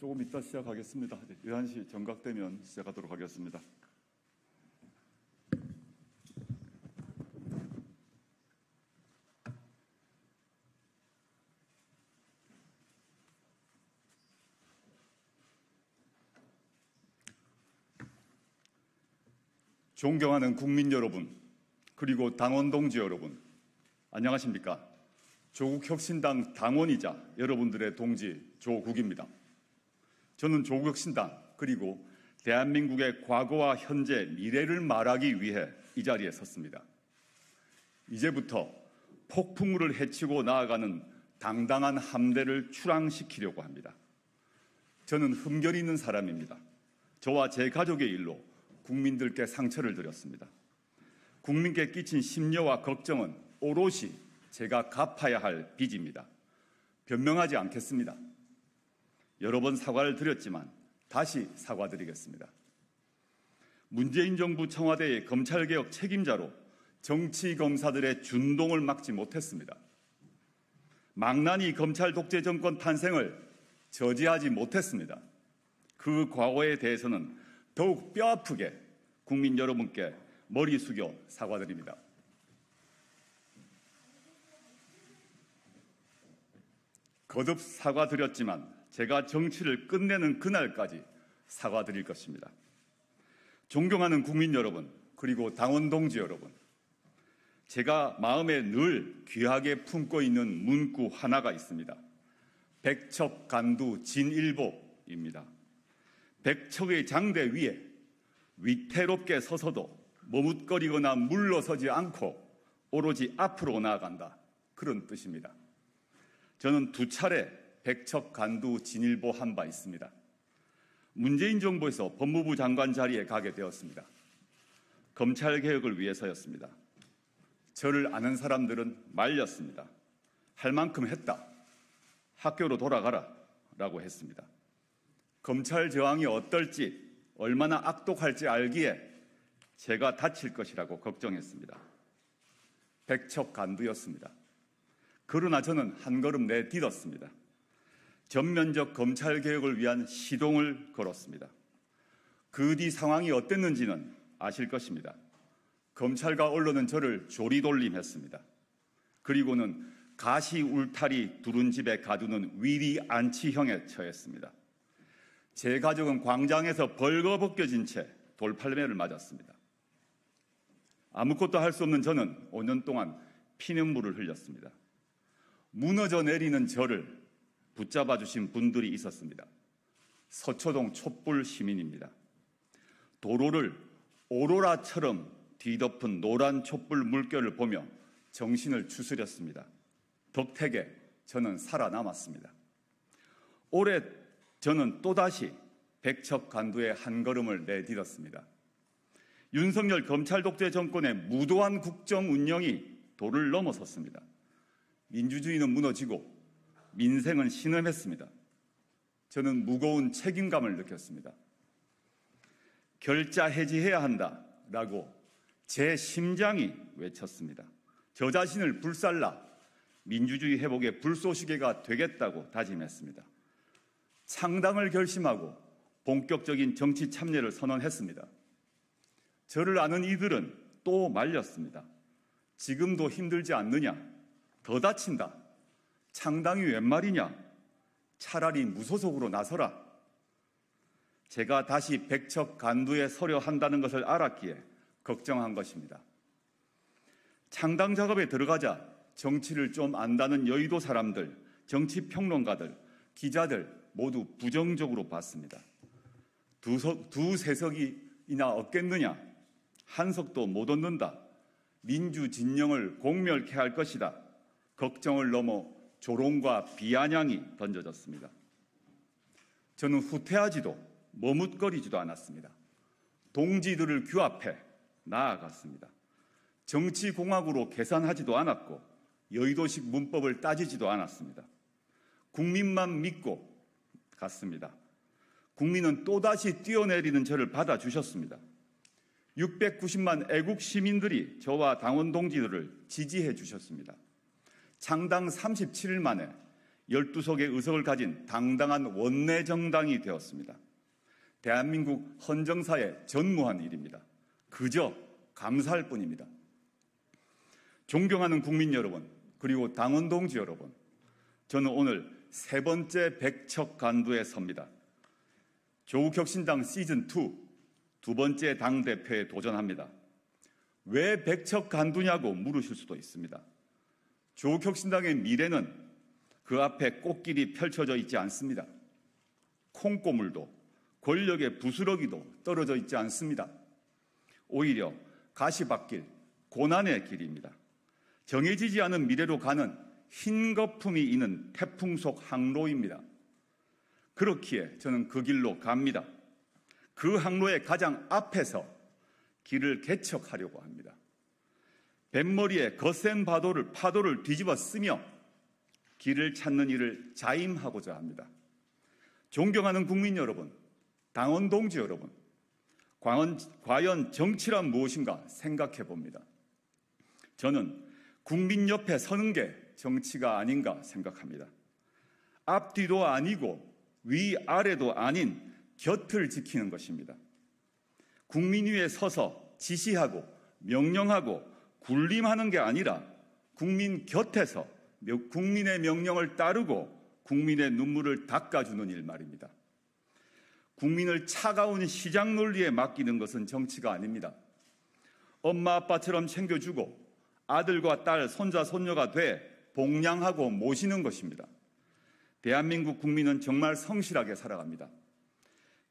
조금 이따 시작하겠습니다. 11시 정각되면 시작하도록 하겠습니다. 존경하는 국민 여러분, 그리고 당원 동지 여러분, 안녕하십니까? 조국혁신당 당원이자 여러분들의 동지 조국입니다. 저는 조국혁신당 그리고 대한민국의 과거와 현재, 미래를 말하기 위해 이 자리에 섰습니다. 이제부터 폭풍우를 헤치고 나아가는 당당한 함대를 출항시키려고 합니다. 저는 흠결이 있는 사람입니다. 저와 제 가족의 일로 국민들께 상처를 드렸습니다. 국민께 끼친 심려와 걱정은 오롯이 제가 갚아야 할 빚입니다. 변명하지 않겠습니다. 여러 번 사과를 드렸지만 다시 사과드리겠습니다. 문재인 정부 청와대의 검찰개혁 책임자로 정치검사들의 준동을 막지 못했습니다. 망나니 검찰 독재 정권 탄생을 저지하지 못했습니다. 그 과거에 대해서는 더욱 뼈아프게 국민 여러분께 머리 숙여 사과드립니다. 거듭 사과드렸지만 제가 정치를 끝내는 그날까지 사과드릴 것입니다. 존경하는 국민 여러분, 그리고 당원 동지 여러분, 제가 마음에 늘 귀하게 품고 있는 문구 하나가 있습니다. 백척간두 진일보입니다. 백척의 장대 위에 위태롭게 서서도 머뭇거리거나 물러서지 않고 오로지 앞으로 나아간다, 그런 뜻입니다. 저는 두 차례 백척간두 진일보 한 바 있습니다. 문재인 정부에서 법무부 장관 자리에 가게 되었습니다. 검찰개혁을 위해서였습니다. 저를 아는 사람들은 말렸습니다. 할 만큼 했다. 학교로 돌아가라 라고 했습니다. 검찰 저항이 어떨지, 얼마나 악독할지 알기에 제가 다칠 것이라고 걱정했습니다. 백척간두였습니다. 그러나 저는 한 걸음 내딛었습니다. 전면적 검찰개혁을 위한 시동을 걸었습니다. 그 뒤 상황이 어땠는지는 아실 것입니다. 검찰과 언론은 저를 조리돌림했습니다. 그리고는 가시 울타리 두른 집에 가두는 위리 안치형에 처했습니다. 제 가족은 광장에서 벌거벗겨진 채 돌팔매를 맞았습니다. 아무것도 할 수 없는 저는 5년 동안 피눈물을 흘렸습니다. 무너져 내리는 저를 붙잡아 주신 분들이 있었습니다. 서초동 촛불 시민입니다. 도로를 오로라처럼 뒤덮은 노란 촛불 물결을 보며 정신을 추스렸습니다. 덕택에 저는 살아남았습니다. 올해 저는 또다시 백척간두의 한 걸음을 내딛었습니다. 윤석열 검찰 독재 정권의 무도한 국정 운영이 도를 넘어섰습니다. 민주주의는 무너지고 민생은 신음했습니다. 저는 무거운 책임감을 느꼈습니다. 결자 해지해야 한다라고 제 심장이 외쳤습니다. 저 자신을 불살라 민주주의 회복의 불쏘시개가 되겠다고 다짐했습니다. 창당을 결심하고 본격적인 정치 참여를 선언했습니다. 저를 아는 이들은 또 말렸습니다. 지금도 힘들지 않느냐? 더 다친다. 창당이 웬 말이냐? 차라리 무소속으로 나서라. 제가 다시 백척간두에 서려 한다는 것을 알았기에 걱정한 것입니다. 창당 작업에 들어가자 정치를 좀 안다는 여의도 사람들, 정치평론가들, 기자들 모두 부정적으로 봤습니다. 두세 석이나 얻겠느냐? 한 석도 못 얻는다. 민주 진영을 공멸케 할 것이다. 걱정을 넘어 조롱과 비아냥이 던져졌습니다. 저는 후퇴하지도 머뭇거리지도 않았습니다. 동지들을 규합해 나아갔습니다. 정치공학으로 계산하지도 않았고 여의도식 문법을 따지지도 않았습니다. 국민만 믿고 갔습니다. 국민은 또다시 뛰어내리는 저를 받아주셨습니다. 690만 애국 시민들이 저와 당원 동지들을 지지해 주셨습니다. 창당 37일 만에 12석의 의석을 가진 당당한 원내 정당이 되었습니다. 대한민국 헌정사에 전무한 일입니다. 그저 감사할 뿐입니다. 존경하는 국민 여러분, 그리고 당원 동지 여러분, 저는 오늘 세 번째 백척간두에 섭니다. 조국혁신당 시즌2 두 번째 당대표에 도전합니다. 왜 백척간두냐고 물으실 수도 있습니다. 조국혁신당의 미래는 그 앞에 꽃길이 펼쳐져 있지 않습니다. 콩고물도 권력의 부스러기도 떨어져 있지 않습니다. 오히려 가시밭길, 고난의 길입니다. 정해지지 않은 미래로 가는 흰 거품이 있는 태풍 속 항로입니다. 그렇기에 저는 그 길로 갑니다. 그 항로의 가장 앞에서 길을 개척하려고 합니다. 뱃머리에 거센 파도를 뒤집어 쓰며 길을 찾는 일을 자임하고자 합니다. 존경하는 국민 여러분, 당원 동지 여러분, 과연 정치란 무엇인가 생각해 봅니다. 저는 국민 옆에 서는 게 정치가 아닌가 생각합니다. 앞뒤도 아니고 위아래도 아닌 곁을 지키는 것입니다. 국민 위에 서서 지시하고 명령하고 군림하는 게 아니라 국민 곁에서 국민의 명령을 따르고 국민의 눈물을 닦아주는 일 말입니다. 국민을 차가운 시장 논리에 맡기는 것은 정치가 아닙니다. 엄마 아빠처럼 챙겨주고 아들과 딸, 손자, 손녀가 돼 복양하고 모시는 것입니다. 대한민국 국민은 정말 성실하게 살아갑니다.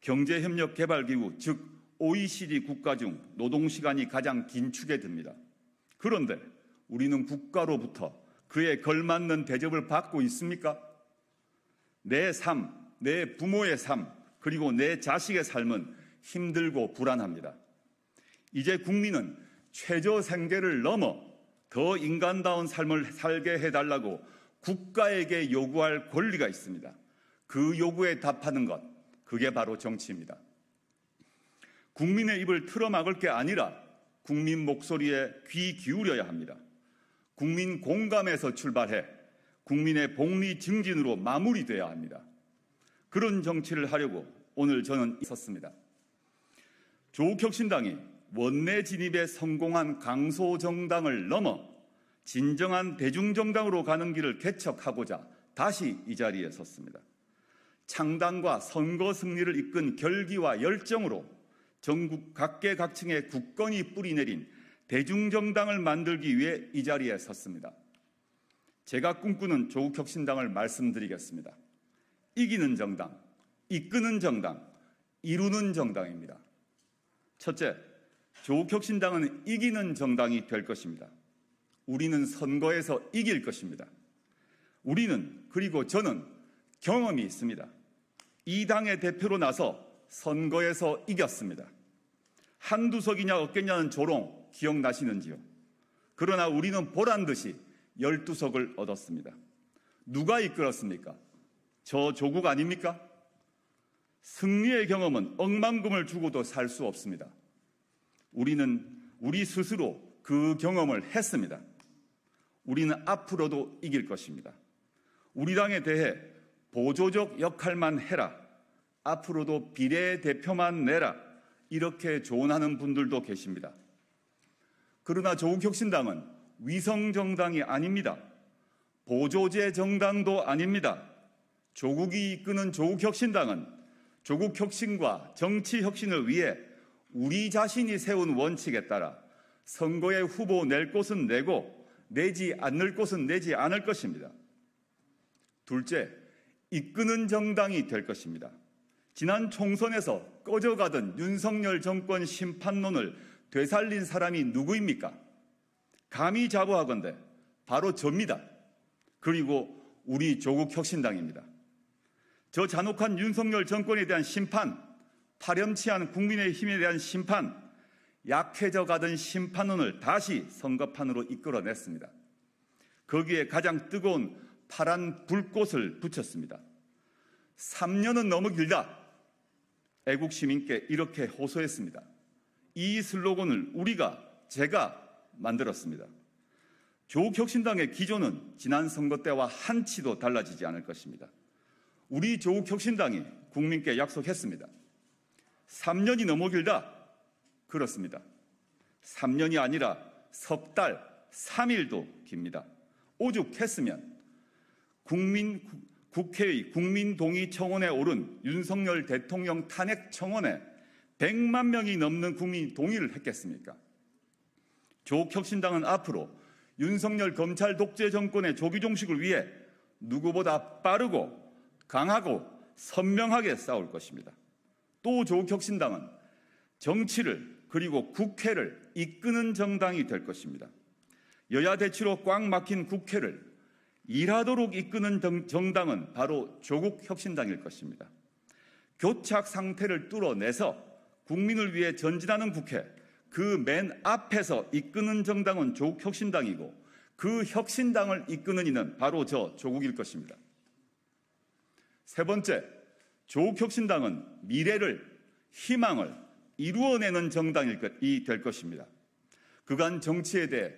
경제협력개발기구, 즉 OECD 국가 중 노동시간이 가장 긴 축에 듭니다. 그런데 우리는 국가로부터 그에 걸맞는 대접을 받고 있습니까? 내 삶, 내 부모의 삶, 그리고 내 자식의 삶은 힘들고 불안합니다. 이제 국민은 최저 생계를 넘어 더 인간다운 삶을 살게 해달라고 국가에게 요구할 권리가 있습니다. 그 요구에 답하는 것, 그게 바로 정치입니다. 국민의 입을 틀어막을 게 아니라 국민 목소리에 귀 기울여야 합니다. 국민 공감에서 출발해 국민의 복리 증진으로 마무리돼야 합니다. 그런 정치를 하려고 오늘 저는 섰습니다. 조국혁신당이 원내 진입에 성공한 강소정당을 넘어 진정한 대중정당으로 가는 길을 개척하고자 다시 이 자리에 섰습니다. 창당과 선거 승리를 이끈 결기와 열정으로 전국 각계각층의 굳건히 뿌리내린 대중정당을 만들기 위해 이 자리에 섰습니다. 제가 꿈꾸는 조국혁신당을 말씀드리겠습니다. 이기는 정당, 이끄는 정당, 이루는 정당입니다. 첫째, 조국혁신당은 이기는 정당이 될 것입니다. 우리는 선거에서 이길 것입니다. 우리는, 그리고 저는 경험이 있습니다. 이 당의 대표로 나서 선거에서 이겼습니다. 한두 석이냐 없겠냐는 조롱 기억나시는지요? 그러나 우리는 보란듯이 12석을 얻었습니다. 누가 이끌었습니까? 저 조국 아닙니까? 승리의 경험은 억만금을 주고도 살 수 없습니다. 우리는 우리 스스로 그 경험을 했습니다. 우리는 앞으로도 이길 것입니다. 우리 당에 대해 보조적 역할만 해라, 앞으로도 비례대표만 내라, 이렇게 조언하는 분들도 계십니다. 그러나 조국혁신당은 위성정당이 아닙니다. 보조제 정당도 아닙니다. 조국이 이끄는 조국혁신당은 조국혁신과 정치혁신을 위해 우리 자신이 세운 원칙에 따라 선거에 후보 낼 곳은 내고 내지 않을 곳은 내지 않을 것입니다. 둘째, 이끄는 정당이 될 것입니다. 지난 총선에서 꺼져가던 윤석열 정권 심판론을 되살린 사람이 누구입니까? 감히 자부하건대 바로 저입니다. 그리고 우리 조국혁신당입니다. 저 잔혹한 윤석열 정권에 대한 심판, 파렴치한 국민의힘에 대한 심판, 약해져 가던 심판론을 다시 선거판으로 이끌어냈습니다. 거기에 가장 뜨거운 파란 불꽃을 붙였습니다. 3년은 너무 길다. 애국 시민께 이렇게 호소했습니다. 이 슬로건을 제가 만들었습니다. 조국혁신당의 기조는 지난 선거 때와 한치도 달라지지 않을 것입니다. 우리 조국혁신당이 국민께 약속했습니다. 3년이 너무 길다. 그렇습니다. 3년이 아니라 석 달, 3일도 깁니다. 오죽했으면 국회의 국민동의 청원에 오른 윤석열 대통령 탄핵 청원에 100만 명이 넘는 국민이 동의를 했겠습니까? 조국혁신당은 앞으로 윤석열 검찰 독재 정권의 조기 종식을 위해 누구보다 빠르고 강하고 선명하게 싸울 것입니다. 또 조국혁신당은 정치를 그리고 국회를 이끄는 정당이 될 것입니다. 여야 대치로 꽉 막힌 국회를 일하도록 이끄는 정당은 바로 조국혁신당일 것입니다. 교착 상태를 뚫어내서 국민을 위해 전진하는 국회, 그 맨 앞에서 이끄는 정당은 조국혁신당이고 그 혁신당을 이끄는 이는 바로 저 조국일 것입니다. 세 번째, 조국혁신당은 미래를, 희망을 이루어내는 정당이 될 것입니다. 그간 정치에 대해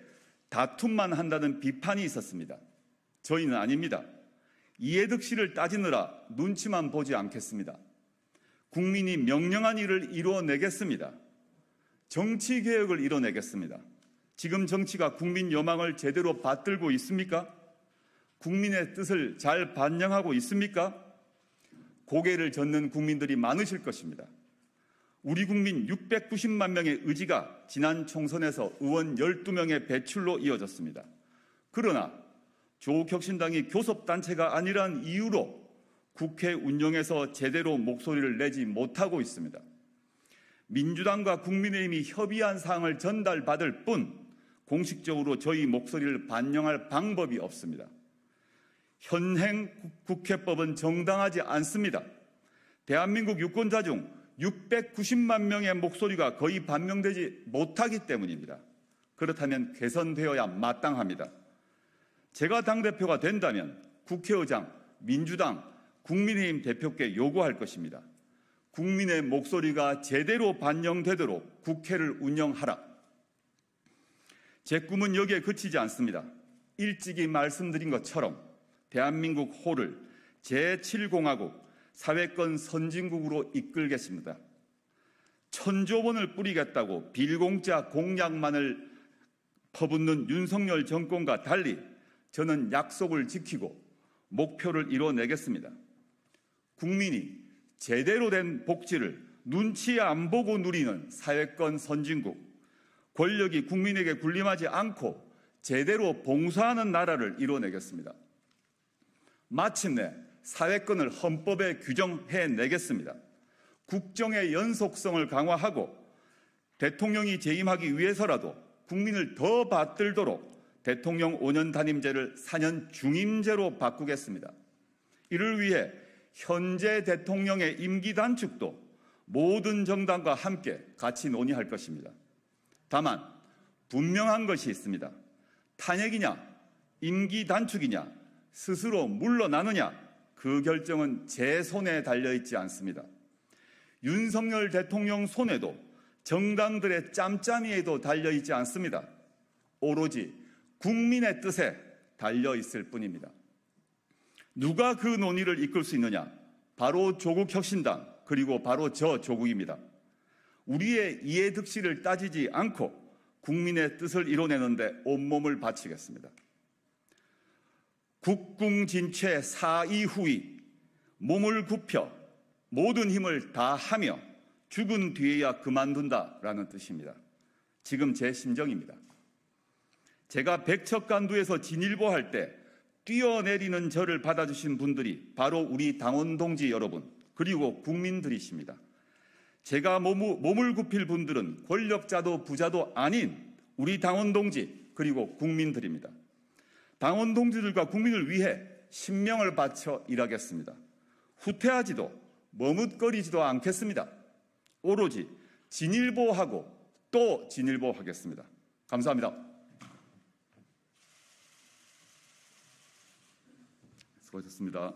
다툼만 한다는 비판이 있었습니다. 저희는 아닙니다. 이해득실을 따지느라 눈치만 보지 않겠습니다. 국민이 명령한 일을 이루어내겠습니다. 정치개혁을 이뤄내겠습니다. 지금 정치가 국민 여망을 제대로 받들고 있습니까? 국민의 뜻을 잘 반영하고 있습니까? 고개를 젓는 국민들이 많으실 것입니다. 우리 국민 690만 명의 의지가 지난 총선에서 의원 12명의 배출로 이어졌습니다. 그러나 조국혁신당이 교섭단체가 아니란 이유로 국회 운영에서 제대로 목소리를 내지 못하고 있습니다. 민주당과 국민의힘이 협의한 사항을 전달받을 뿐 공식적으로 저희 목소리를 반영할 방법이 없습니다. 현행 국회법은 정당하지 않습니다. 대한민국 유권자 중 690만 명의 목소리가 거의 반영되지 못하기 때문입니다. 그렇다면 개선되어야 마땅합니다. 제가 당대표가 된다면 국회의장, 민주당, 국민의힘 대표께 요구할 것입니다. 국민의 목소리가 제대로 반영되도록 국회를 운영하라. 제 꿈은 여기에 그치지 않습니다. 일찍이 말씀드린 것처럼 대한민국 호를 제7공화국 사회권 선진국으로 이끌겠습니다. 1,000조 원을 뿌리겠다고 빌공짜 공약만을 퍼붓는 윤석열 정권과 달리 저는 약속을 지키고 목표를 이뤄내겠습니다. 국민이 제대로 된 복지를 눈치 안 보고 누리는 사회권 선진국, 권력이 국민에게 군림하지 않고 제대로 봉사하는 나라를 이뤄내겠습니다. 마침내 사회권을 헌법에 규정해내겠습니다. 국정의 연속성을 강화하고 대통령이 재임하기 위해서라도 국민을 더 받들도록 대통령 5년 단임제를 4년 중임제로 바꾸겠습니다. 이를 위해 현재 대통령의 임기 단축도 모든 정당과 함께 같이 논의할 것입니다. 다만 분명한 것이 있습니다. 탄핵이냐, 임기 단축이냐, 스스로 물러나느냐, 그 결정은 제 손에 달려있지 않습니다. 윤석열 대통령 손에도 정당들의 짬짬이에도 달려있지 않습니다. 오로지 국민의 뜻에 달려있을 뿐입니다. 누가 그 논의를 이끌 수 있느냐? 바로 조국혁신당, 그리고 바로 저 조국입니다. 우리의 이해득실을 따지지 않고 국민의 뜻을 이뤄내는데 온몸을 바치겠습니다. 국궁진최 사이후이, 몸을 굽혀 모든 힘을 다하며 죽은 뒤에야 그만둔다라는 뜻입니다. 지금 제 심정입니다. 제가 백척간두에서 진일보할 때 뛰어내리는 저를 받아주신 분들이 바로 우리 당원 동지 여러분, 그리고 국민들이십니다. 제가 몸을 굽힐 분들은 권력자도 부자도 아닌 우리 당원 동지, 그리고 국민들입니다. 당원 동지들과 국민을 위해 신명을 바쳐 일하겠습니다. 후퇴하지도 머뭇거리지도 않겠습니다. 오로지 진일보하고 또 진일보하겠습니다. 감사합니다. 수고하셨습니다.